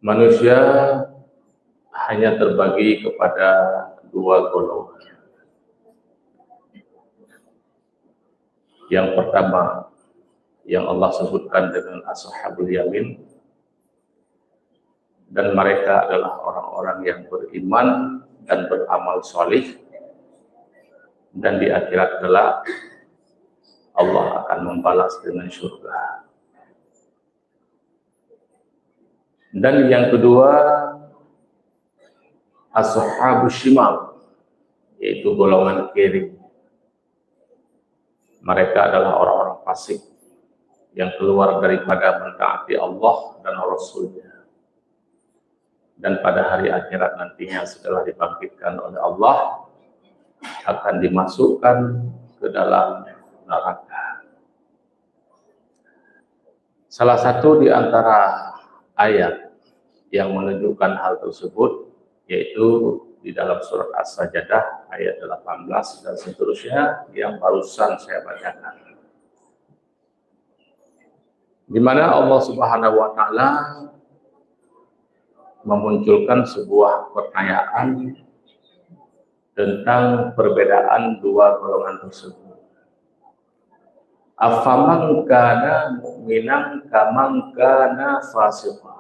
Manusia hanya terbagi kepada dua golongan. Yang pertama, yang Allah sebutkan dengan ashabul yamin, dan mereka adalah orang-orang yang beriman dan beramal solih, dan di akhirat kelak Allah akan membalas dengan surga. Dan yang kedua, ashabus shimal, yaitu golongan kiri. Mereka adalah orang-orang fasik yang keluar daripada mentaati Allah dan Rasul-Nya. Dan pada hari akhirat nantinya setelah dibangkitkan oleh Allah akan dimasukkan ke dalam neraka. Salah satu di antara ayat yang menunjukkan hal tersebut yaitu di dalam surat As-Sajdah ayat 18 dan seterusnya yang barusan saya bacakan, di mana Allah Subhanahu wa taala memunculkan sebuah pertanyaan tentang perbedaan dua golongan tersebut. Afaman kana mu'minan kaman kana fasiqan.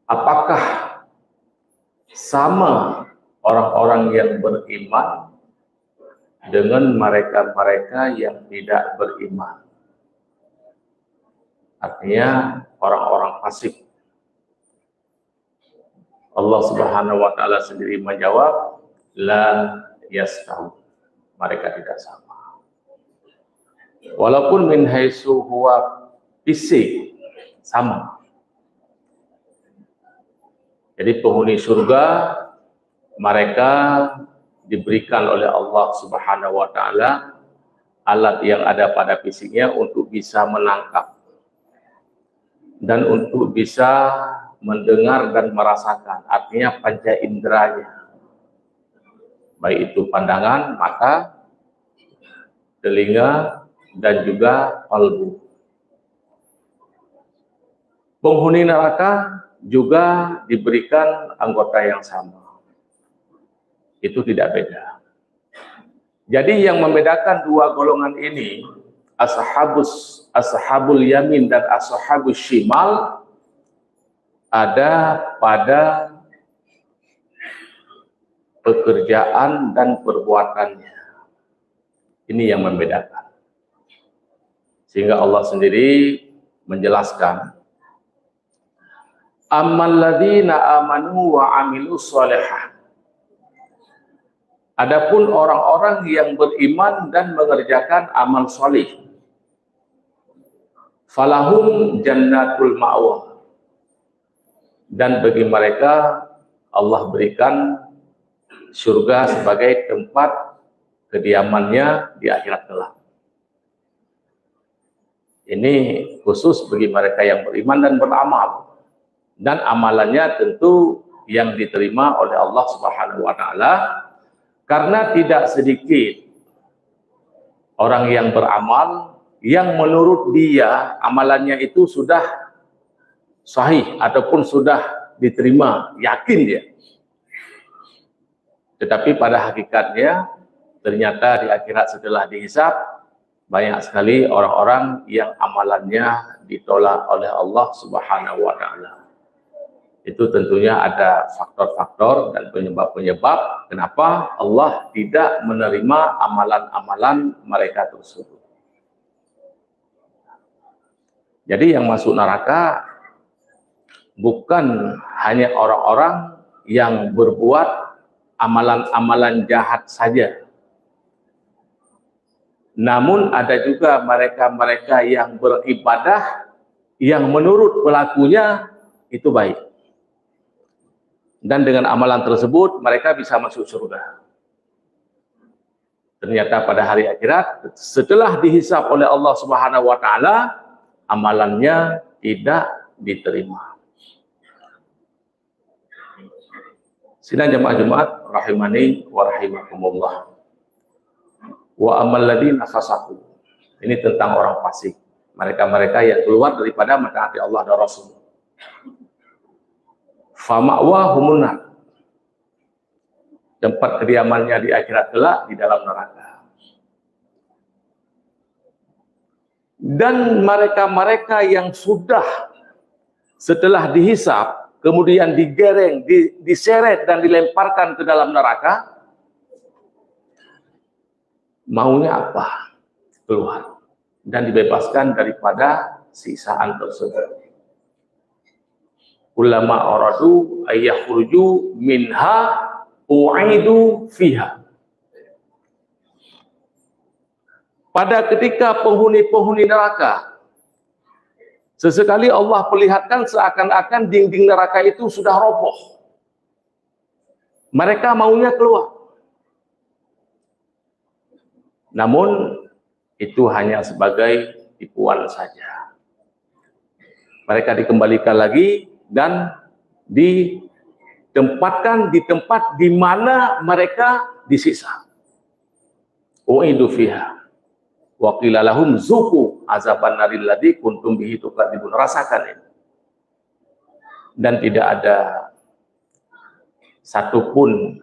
Apakah sama orang-orang yang beriman dengan mereka-mereka yang tidak beriman? Artinya orang-orang fasik. Allah Subhanahu wa taala sendiri menjawab, la yastawi. Mereka tidak sama. Walaupun min haitsu huwa fisik sama. Jadi penghuni surga mereka diberikan oleh Allah Subhanahu wa taala alat yang ada pada fisiknya untuk bisa menangkap dan untuk bisa mendengar dan merasakan, artinya panca inderanya, baik itu pandangan, mata, telinga, dan juga kalbu. Penghuni neraka juga diberikan anggota yang sama. Itu tidak beda. Jadi yang membedakan dua golongan ini, ashabul yamin dan ashabus shimal, ada pada pekerjaan dan perbuatannya. Ini yang membedakan. Sehingga Allah sendiri menjelaskan, ammal ladzina amanu wa amilus shalihah. Adapun orang-orang yang beriman dan mengerjakan amal salih, falahum jannatul ma'wa. Dan bagi mereka Allah berikan surga sebagai tempat kediamannya di akhirat kelak. Ini khusus bagi mereka yang beriman dan beramal. Dan amalannya tentu yang diterima oleh Allah Subhanahu wa taala, karena tidak sedikit orang yang beramal yang menurut dia amalannya itu sudah sahih ataupun sudah diterima, yakin dia. Tetapi pada hakikatnya ternyata di akhirat setelah dihisab banyak sekali orang-orang yang amalannya ditolak oleh Allah Subhanahu wa taala. Itu tentunya ada faktor-faktor dan penyebab-penyebab kenapa Allah tidak menerima amalan-amalan mereka tersebut. Jadi yang masuk neraka bukan hanya orang-orang yang berbuat amalan-amalan jahat saja. Namun ada juga mereka-mereka yang beribadah yang menurut pelakunya itu baik. Dan dengan amalan tersebut mereka bisa masuk surga. Ternyata pada hari akhirat setelah dihisab oleh Allah Subhanahu wa taala, amalannya tidak diterima. Sidang jemaah Jumat rahimani wa rahimakumullah. Wa amal ladzina fasaqu. Ini tentang orang fasik. Mereka-mereka yang keluar daripada mentaati Allah dan Rasul. fama'wahumun nar. Tempat kediamannya di akhirat kelak di dalam neraka. Dan mereka-mereka yang sudah setelah dihisap, kemudian digereng, diseret dan dilemparkan ke dalam neraka, maunya apa? Keluar dan dibebaskan daripada siksaan tersebut. Ulama aradu ayyakhruju minha u'idu fiha. Pada ketika penghuni-penghuni neraka, sesekali Allah perlihatkan seakan-akan dinding neraka itu sudah roboh. Mereka maunya keluar. Namun itu hanya sebagai tipuan saja. Mereka dikembalikan lagi dan ditempatkan di tempat di mana mereka disiksa. U'idu fiha wa qila lahum zuqu azaban naril ladzi kuntum bihi tukadzibun. Rasakan ini. Dan tidak ada satupun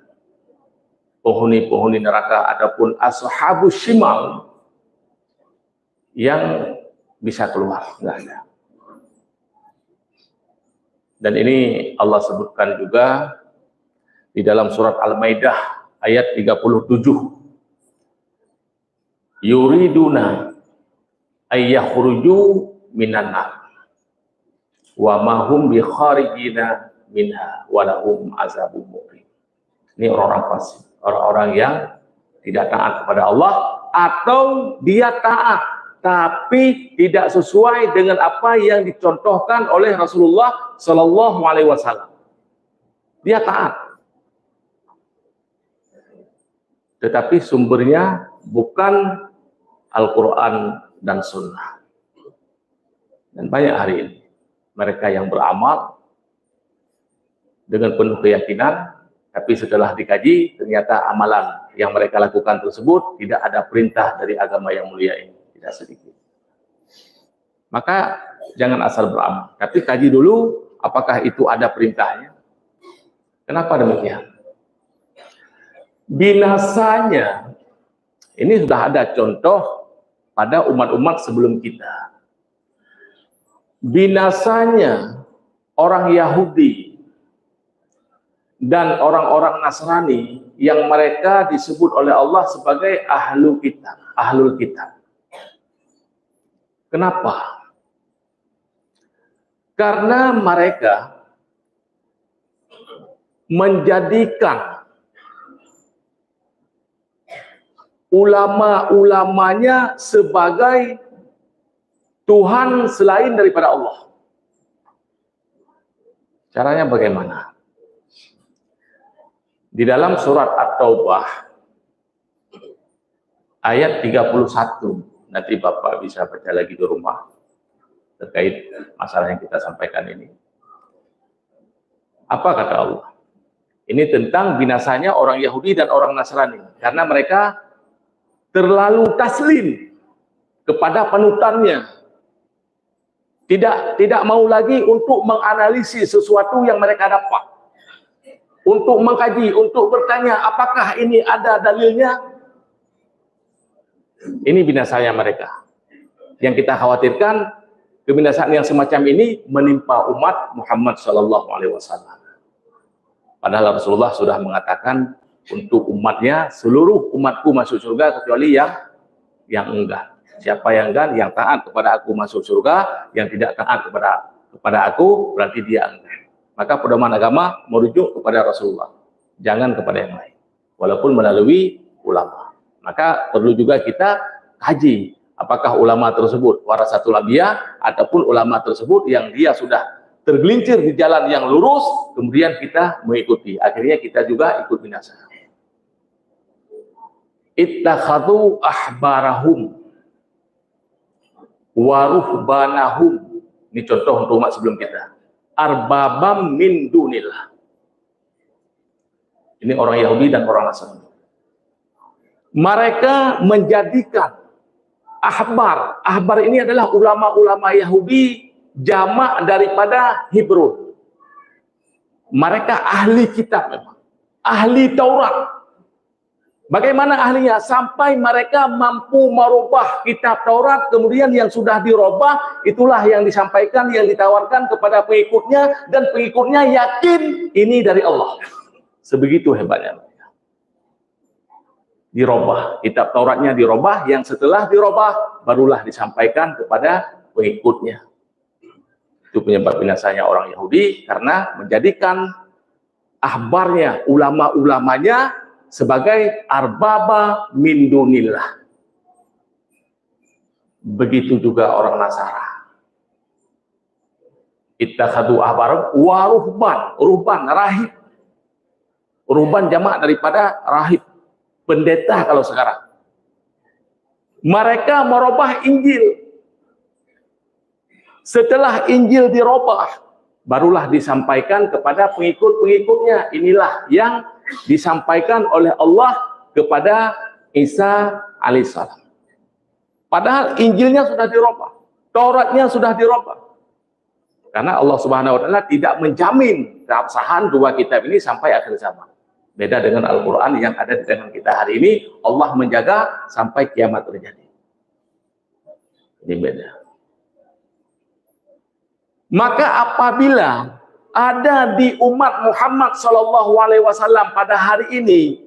penghuni-penghuni neraka ataupun ashabus shimal yang bisa keluar, enggak ada. Dan ini Allah sebutkan juga di dalam surat Al-Maidah ayat 37. Yuriduna ayyakhruju minan nar wa ma hum bi kharijina minha wa lahum azabun muqim. Ini orang-orang fasik, orang-orang yang tidak taat kepada Allah, atau dia taat tapi tidak sesuai dengan apa yang dicontohkan oleh Rasulullah Sallallahu Alaihi Wasallam. Dia taat, tetapi sumbernya bukan Al-Quran dan Sunnah. Dan banyak hari ini mereka yang beramal dengan penuh keyakinan, tapi setelah dikaji ternyata amalan yang mereka lakukan tersebut tidak ada perintah dari agama yang mulia ini. Tidak sedikit. Maka jangan asal beramal, tapi kaji dulu apakah itu ada perintahnya. Kenapa demikian? Binasanya ini sudah ada contoh pada umat-umat sebelum kita. Binasanya orang Yahudi dan orang-orang Nasrani yang mereka disebut oleh Allah sebagai ahlul kitab. Kenapa? Karena mereka menjadikan ulama-ulamanya sebagai Tuhan selain daripada Allah. Caranya bagaimana? Di dalam surat At-Taubah ayat 31, nanti Bapak bisa baca lagi di rumah terkait masalah yang kita sampaikan ini. Apa kata Allah? Ini tentang binasanya orang Yahudi dan orang Nasrani, karena mereka terlalu taslim kepada panutannya. Tidak mau lagi untuk menganalisis sesuatu yang mereka dapat, untuk mengkaji, untuk bertanya apakah ini ada dalilnya. Ini binasanya mereka. Yang kita khawatirkan, kebinasaan yang semacam ini menimpa umat Muhammad SAW. Padahal Rasulullah sudah mengatakan untuk umatnya, seluruh umatku masuk surga kecuali yang enggak. Siapa yang enggan, yang taat kepada aku masuk surga, yang tidak taat kepada aku berarti dia enggan. Maka pedoman agama merujuk kepada Rasulullah, jangan kepada yang lain, walaupun melalui ulama. Maka perlu juga kita kaji apakah ulama tersebut warasatul anbiya ataupun ulama tersebut yang dia sudah tergelincir di jalan yang lurus, kemudian kita mengikuti, akhirnya kita juga ikut binasa. Ittakhadhu ahbarahum wa ruhbanahum, ini contoh untuk umat sebelum kita, arbabam min dunillah. Ini orang Yahudi dan orang Nasrani. Mereka menjadikan ahbar. Ahbar ini adalah ulama-ulama Yahudi, jamak daripada Hibrun. Mereka ahli kitab memang, ahli Taurat. Bagaimana ahlinya? Sampai mereka mampu merubah kitab Taurat, kemudian yang sudah dirubah, itulah yang disampaikan, yang ditawarkan kepada pengikutnya, dan pengikutnya yakin ini dari Allah. Sebegitu hebatnya. Dirubah, kitab Tauratnya dirubah, yang setelah dirubah, barulah disampaikan kepada pengikutnya. Itu penyebab binasanya orang Yahudi, karena menjadikan ahbarnya, ulama-ulamanya, sebagai arbaba min dunillah. Begitu juga orang Nasara. Ittakhadu ahbar wa ruhban, ruhban rahib. Ruhban jamak daripada rahib, pendeta kalau sekarang. Mereka merubah Injil. Setelah Injil dirubah, barulah disampaikan kepada pengikut-pengikutnya. Inilah yang disampaikan oleh Allah kepada Isa alaihissalam. Padahal Injilnya sudah dirubah, Tauratnya sudah dirubah. Karena Allah Subhanahu wa taala tidak menjamin keabsahan dua kitab ini sampai akhir zaman. Beda dengan Al-Qur'an yang ada di tangan kita hari ini, Allah menjaga sampai kiamat terjadi. Ini beda. Maka apabila ada di umat Muhammad SAW pada hari ini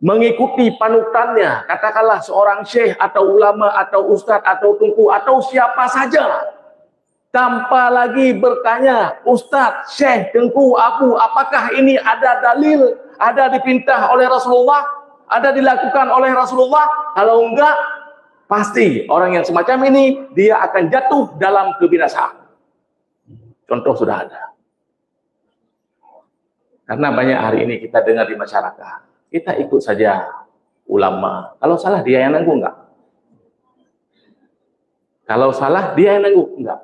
mengikuti panutannya, katakanlah seorang syekh atau ulama atau ustadz atau tungku atau siapa saja, tanpa lagi bertanya, ustadz, syekh, tengku, abu, apakah ini ada dalil, ada diperintah oleh Rasulullah, ada dilakukan oleh Rasulullah? Kalau enggak, pasti orang yang semacam ini dia akan jatuh dalam kebinasaan. Contoh sudah ada. Karena banyak hari ini kita dengar di masyarakat, kita ikut saja ulama. Kalau salah dia yang nanggung, enggak? Kalau salah dia yang nanggung, enggak?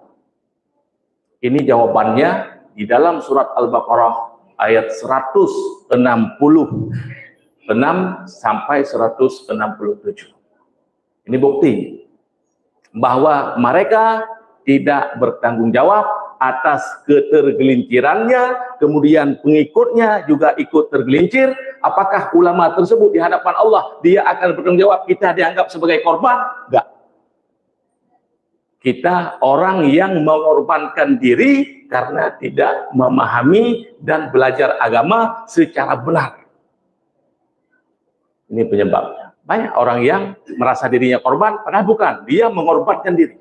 Ini jawabannya di dalam surat Al-Baqarah ayat 166 sampai 167. Ini bukti bahwa mereka tidak bertanggung jawab atas ketergelincirannya, kemudian pengikutnya juga ikut tergelincir. Apakah ulama tersebut di hadapan Allah dia akan bertanggung jawab, kita dianggap sebagai korban? Enggak. Kita orang yang mengorbankan diri karena tidak memahami dan belajar agama secara benar. Ini penyebabnya. Banyak orang yang merasa dirinya korban, padahal bukan. Dia mengorbankan diri.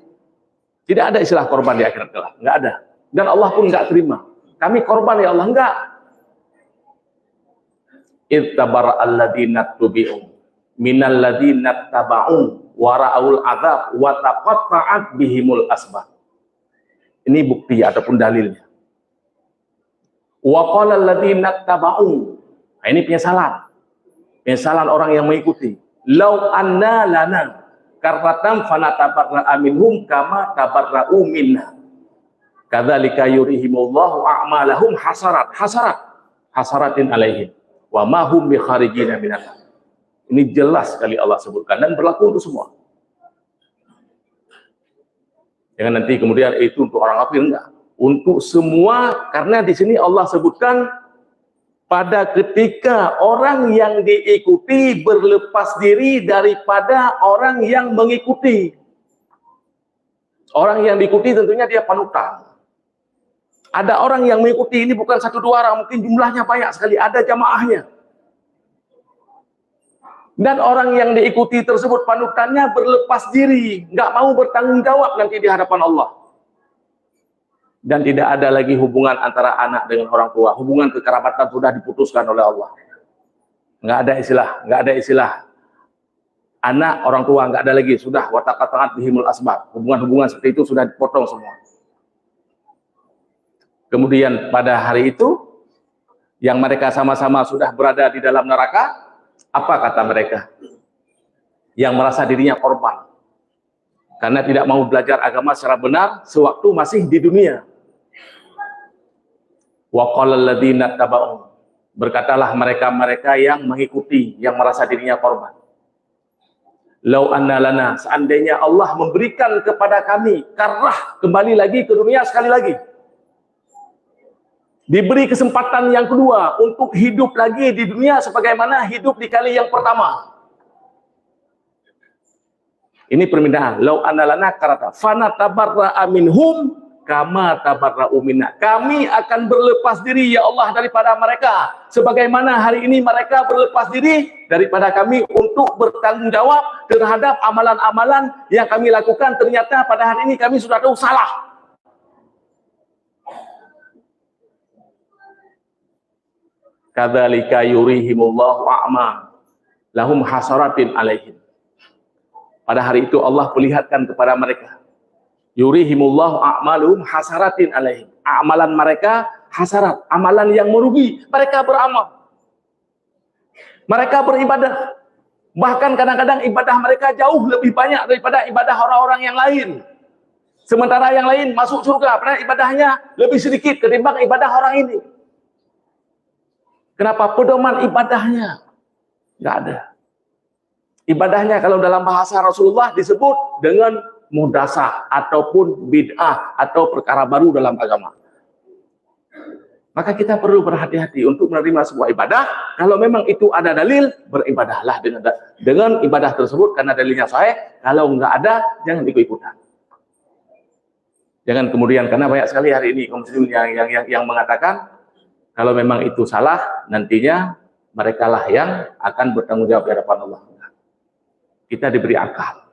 Tidak ada istilah korban di akhirat kelak, enggak ada. Dan Allah pun enggak terima. Kami korban ya Allah, enggak. Ittabara alladziina tubi'u minal ladziina taba'u wa ra'aul adzab wa taqatta'at bihimul asbab. Ini bukti ataupun dalilnya. Wa qala alladziina taba'u. Nah, ini penyesalan. Penyesalan orang yang mengikuti. Lau anna lana karratam fanatabarra'a minhum kama tabarra'u minna. Kadzalika yurihimullahu a'malahum hasaratin alaihim wa ma hum bi kharijina minan. Ini jelas sekali Allah sebutkan dan berlaku untuk semua. Jangan nanti kemudian itu untuk orang kafir, enggak. Untuk semua, karena di sini Allah sebutkan pada ketika orang yang diikuti berlepas diri daripada orang yang mengikuti. Orang yang diikuti tentunya dia panutan. Ada orang yang mengikuti ini bukan satu dua orang, mungkin jumlahnya banyak sekali, ada jamaahnya. Dan orang yang diikuti tersebut panutannya berlepas diri, nggak mau bertanggung jawab nanti di hadapan Allah. Dan tidak ada lagi hubungan antara anak dengan orang tua, hubungan kekerabatan sudah diputuskan oleh Allah. Nggak ada istilah anak orang tua, nggak ada lagi, sudah wataqatta'at bihimul asbab. Hubungan-hubungan seperti itu sudah dipotong semua. Kemudian pada hari itu, yang mereka sama-sama sudah berada di dalam neraka, apa kata mereka? Yang merasa dirinya korban. Karena tidak mau belajar agama secara benar, sewaktu masih di dunia. Wa qala alladziina taba'u. Berkatalah mereka-mereka yang mengikuti, yang merasa dirinya korban. Lau anna lana, seandainya Allah memberikan kepada kami karrah, kembali lagi ke dunia sekali lagi. diberi kesempatan yang kedua untuk hidup lagi di dunia sebagaimana hidup di kali yang pertama. Ini permintaan. Lau analana karata fana tabarra'a minhum kama tabarra'u minna. Kami akan berlepas diri ya Allah daripada mereka sebagaimana hari ini mereka berlepas diri daripada kami untuk bertanggung jawab terhadap amalan-amalan yang kami lakukan. Ternyata pada hari ini kami sudah tahu salah. Kadzalika yurihimullahu a'ma lahum hasaratin alaihim. Pada hari itu Allah perlihatkan kepada mereka, yurihimullahu a'malum hasaratin alaihim. Amalan mereka hasarat, amalan yang merugi. Mereka beramal, mereka beribadah, bahkan kadang-kadang ibadah mereka jauh lebih banyak daripada ibadah orang-orang yang lain. Sementara yang lain masuk surga, padahal ibadahnya lebih sedikit ketimbang ibadah orang ini. Kenapa? Pedoman ibadahnya nggak ada. Ibadahnya kalau dalam bahasa Rasulullah disebut dengan muhdasah ataupun bid'ah atau perkara baru dalam agama. Maka kita perlu berhati-hati untuk menerima sebuah ibadah. Kalau memang itu ada dalil, beribadahlah dengan ibadah tersebut karena dalilnya sahih. Kalau nggak ada, jangan ikut-ikutan. Jangan kemudian, karena banyak sekali hari ini kaum muslimin yang mengatakan kalau memang itu salah, nantinya merekalah yang akan bertanggung jawab di hadapan Allah. Kita diberi akal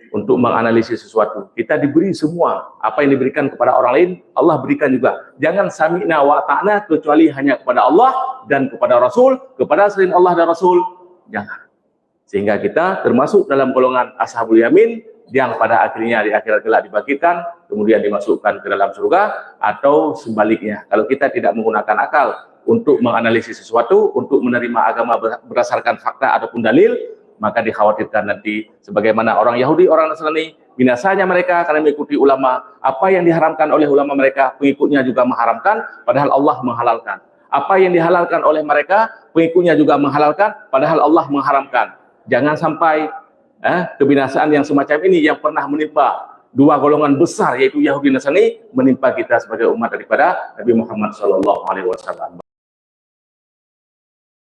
untuk menganalisis sesuatu. Kita diberi semua. Apa yang diberikan kepada orang lain, Allah berikan juga. Jangan sami'na wa ta'na kecuali hanya kepada Allah dan kepada Rasul, kepada selain Allah dan Rasul. Jangan. Sehingga kita termasuk dalam golongan ashabul yamin yang pada akhirnya di akhirat kelak dibangkitkan, kemudian dimasukkan ke dalam surga, atau sebaliknya. Kalau kita tidak menggunakan akal untuk menganalisis sesuatu, untuk menerima agama berdasarkan fakta ataupun dalil, maka dikhawatirkan nanti sebagaimana orang Yahudi, orang Nasrani, binasanya mereka karena mengikuti ulama. Apa yang diharamkan oleh ulama mereka, pengikutnya juga mengharamkan, padahal Allah menghalalkan. Apa yang dihalalkan oleh mereka, pengikutnya juga menghalalkan, padahal Allah mengharamkan. Jangan sampai kebinasaan yang semacam ini yang pernah menimpa dua golongan besar yaitu Yahudi dan Nasrani menimpa kita sebagai umat daripada Nabi Muhammad SAW.